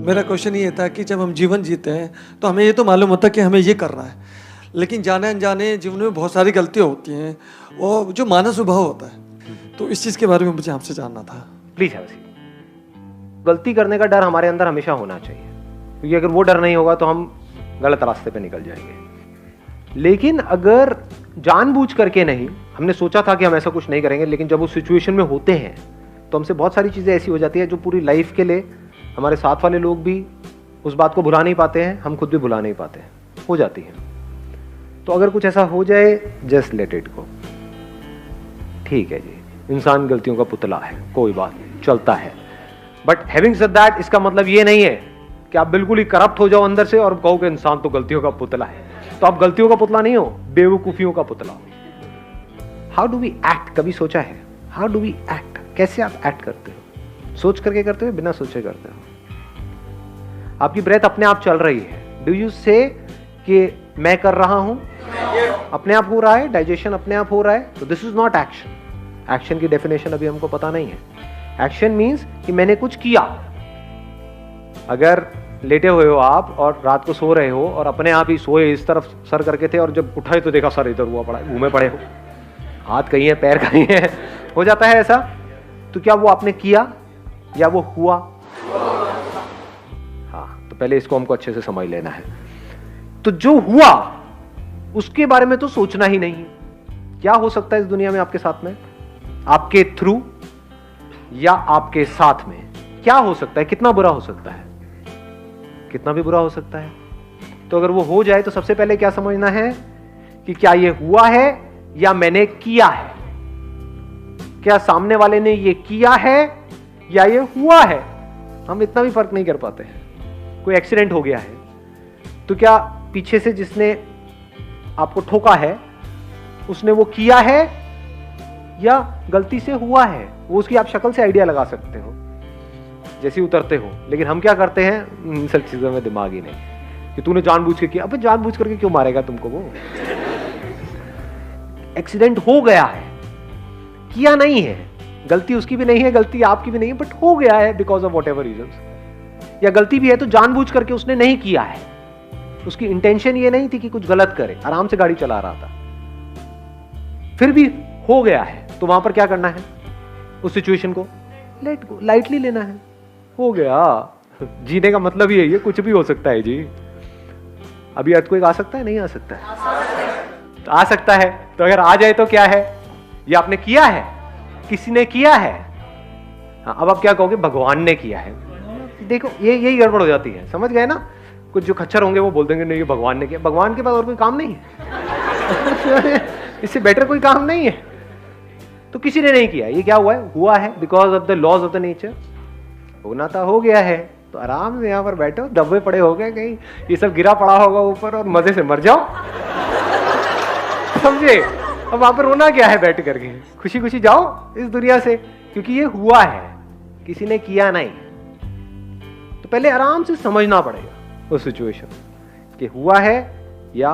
मेरा क्वेश्चन ये था कि जब हम जीवन जीते हैं तो हमें ये तो मालूम होता है कि हमें ये करना है, लेकिन जाने अनजाने जीवन में बहुत सारी गलतियाँ होती हैं और जो मानव स्वभाव होता है, तो इस चीज़ के बारे में मुझे आपसे जानना था। Please have a seat. गलती करने का डर हमारे अंदर हमेशा होना चाहिए, क्योंकि अगर वो डर नहीं होगा तो हम गलत रास्ते पे निकल जाएंगे। लेकिन अगर जानबूझ करके नहीं, हमने सोचा था कि हम ऐसा कुछ नहीं करेंगे, लेकिन जब उस सिचुएशन में होते हैं तो हमसे बहुत सारी चीज़ें ऐसी हो जाती है जो पूरी लाइफ के लिए हमारे साथ वाले लोग भी उस बात को भुला नहीं पाते हैं, हम खुद भी भुला नहीं पाते हैं, हो जाती है। तो अगर कुछ ऐसा हो जाए, जस्ट लेट इट गो। ठीक है जी, इंसान गलतियों का पुतला है, कोई बात नहीं, चलता है। बट हैविंग सेड दैट, इसका मतलब ये नहीं है कि आप बिल्कुल ही करप्ट हो जाओ अंदर से और कहो कि इंसान तो गलतियों का पुतला है। तो आप गलतियों का पुतला नहीं हो, बेवकूफियों का पुतला हो। हाउ डू वी एक्ट, कभी सोचा है? हाउ डू वी एक्ट, कैसे आप एक्ट करते हो? सोच करके करते हो, बिना सोचे करते हो? आपकी ब्रेथ अपने आप चल रही है, डू यू से कि मैं कर रहा हूं? अपने आप हो रहा है, डाइजेशन अपने आप हो रहा है, तो this is not action. Action की डेफिनेशन अभी हमको पता नहीं है। एक्शन मीन्स कि मैंने कुछ किया। अगर लेटे हुए हो आप और रात को सो रहे हो और अपने आप ही सोए, इस तरफ सर करके थे और जब उठाए तो देखा सर इधर हुआ पड़ा है, घूमे पड़े हो, हाथ कहीं है, पैर कहीं है, हो जाता है ऐसा। तो क्या वो आपने किया या वो हुआ? हाँ, तो पहले इसको हमको अच्छे से समझ लेना है। तो जो हुआ उसके बारे में तो सोचना ही नहीं है। क्या हो सकता है इस दुनिया में आपके साथ में, आपके थ्रू या आपके साथ में? क्या हो सकता है? कितना बुरा हो सकता है? कितना भी बुरा हो सकता है। तो अगर वो हो जाए तो सबसे पहले क्या समझना है कि क्या ये हुआ है या मैंने किया है? क्या सामने वाले ने ये किया है या ये हुआ है? हम इतना भी फर्क नहीं कर पाते हैं। कोई एक्सीडेंट हो गया है तो क्या पीछे से जिसने आपको ठोका है उसने वो किया है या गलती से हुआ है? वो उसकी आप शक्ल से आइडिया लगा सकते हो जैसे उतरते हो। लेकिन हम क्या करते हैं, इन सब चीजों में दिमाग ही नहीं कि तूने जानबूझ के किया। अबे जानबूझ करके क्यों मारेगा तुमको? वो एक्सीडेंट हो गया है, किया नहीं है, गलती उसकी भी नहीं है, गलती आपकी भी नहीं है, बट हो गया है because of what ever reasons. या गलती भी है तो जानबूझ करके उसने नहीं किया है, उसकी इंटेंशन ये नहीं थी कि कुछ गलत करे, आराम से गाड़ी चला रहा था, फिर भी हो गया है। तो वहां पर क्या करना है? उस सिचुएशन को लेट गो, लाइटली लेना है। हो गया, जीने का मतलब ही है, कुछ भी हो सकता है जी। अभी अर्थक्वेक आ सकता है, नहीं आ सकता है? तो आ सकता है। तो अगर आ जाए तो क्या है? ये आपने किया है, किसी ने किया है। हाँ, अब आप क्या कहोगे? भगवान ने किया है। देखो ये यही गड़बड़ हो जाती है, समझ गए ना? कुछ जो खच्चर होंगे वो बोल देंगे नहीं ये भगवान ने किया। भगवान के पास और कोई काम नहीं है इससे बेटर कोई काम नहीं है। तो किसी ने नहीं किया, ये क्या हुआ है? हुआ है because of the laws of the nature. होना था, हो गया है। तो आराम से यहाँ पर बैठो, दबे पड़े हो गए, कहीं ये सब गिरा पड़ा होगा ऊपर और मजे से मर जाओ समझे? अब वहां पर रोना क्या है? बैठ करके खुशी खुशी जाओ इस दुनिया से, क्योंकि ये हुआ है, किसी ने किया नहीं। तो पहले आराम से समझना पड़ेगा वो सिचुएशन कि हुआ है या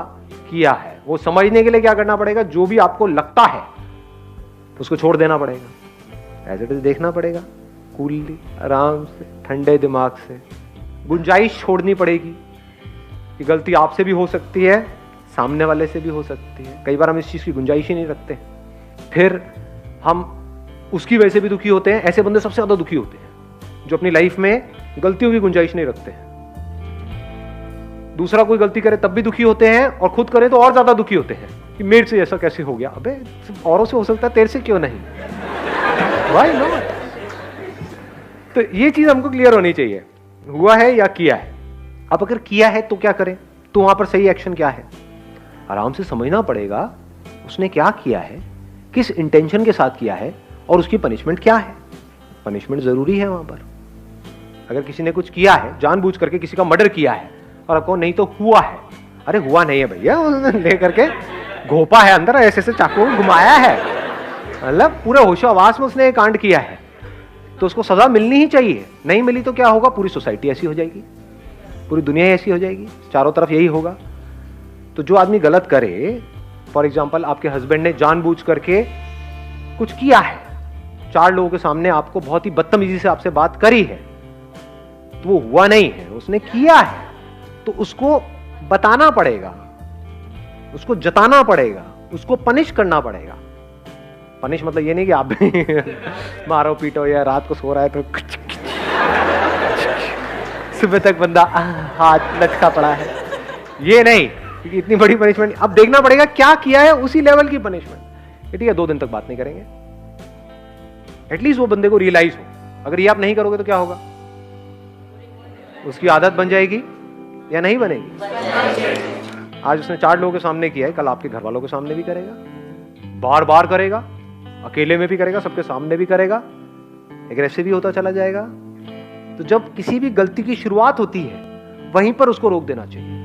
किया है। वो समझने के लिए क्या करना पड़ेगा? जो भी आपको लगता है उसको छोड़ देना पड़ेगा, एज इट इज देखना पड़ेगा, कूलली, आराम से, ठंडे दिमाग से। गुंजाइश छोड़नी पड़ेगी कि गलती आपसे भी हो सकती है, सामने वाले से भी हो सकती है। कई बार हम इस चीज की गुंजाइश ही नहीं रखते, फिर हम उसकी वजह से भी दुखी होते हैं। ऐसे बंदे सबसे ज्यादा दुखी होते हैं जो अपनी लाइफ में गलतियों की गुंजाइश नहीं रखते हैं। दूसरा कोई गलती करे तब भी दुखी होते हैं और खुद करे तो और ज्यादा दुखी होते हैं कि मेरे से ऐसा कैसे हो गया। अबे औरों से हो सकता है, तेरे से क्यों नहीं? Why not? तो ये चीज हमको क्लियर होनी चाहिए, हुआ है या किया है। अब अगर किया है तो क्या करें? तो वहां पर सही एक्शन क्या है? आराम से समझना पड़ेगा उसने क्या किया है, किस इंटेंशन के साथ किया है और उसकी पनिशमेंट क्या है। पनिशमेंट जरूरी है वहां पर। अगर किसी ने कुछ किया है, जानबूझ करके किसी का मर्डर किया है और आपको नहीं तो हुआ है, अरे हुआ नहीं है भैया, उसने ले करके घोपा है अंदर, ऐसे से चाकू घुमाया है, मतलब पूरे होशो आवास में उसने एक कांड किया है, तो उसको सजा मिलनी ही चाहिए। नहीं मिली तो क्या होगा? पूरी सोसाइटी ऐसी हो जाएगी, पूरी दुनिया ऐसी हो जाएगी, चारों तरफ यही होगा। तो जो आदमी गलत करे, फॉर एग्जाम्पल आपके हस्बैंड ने जानबूझ करके कुछ किया है 4 लोगों के सामने आपको बहुत ही बदतमीजी से आपसे बात करी है, तो वो हुआ नहीं है, उसने किया है, तो उसको बताना पड़ेगा, उसको जताना पड़ेगा, उसको पनिश करना पड़ेगा। पनिश मतलब ये नहीं कि आप भी मारो पीटो या रात को सो रहा है तो सुबह तक बंदा हाथ लटका पड़ा है, ये नहीं, क्योंकि इतनी बड़ी पनिशमेंट अब देखना पड़ेगा क्या किया है, उसी लेवल की पनिशमेंट। ठीक है, 2 दिन तक बात नहीं करेंगे, एटलीस्ट वो बंदे को रियलाइज हो। अगर ये आप नहीं करोगे तो क्या होगा, उसकी आदत बन जाएगी या नहीं बनेगी? आज उसने 4 लोगों के सामने किया है, कल आपके घर वालों के सामने भी करेगा, बार बार करेगा, अकेले में भी करेगा, सबके सामने भी करेगा, एग्रेसिव भी होता चला जाएगा। तो जब किसी भी गलती की शुरुआत होती है, वहीं पर उसको रोक देना चाहिए।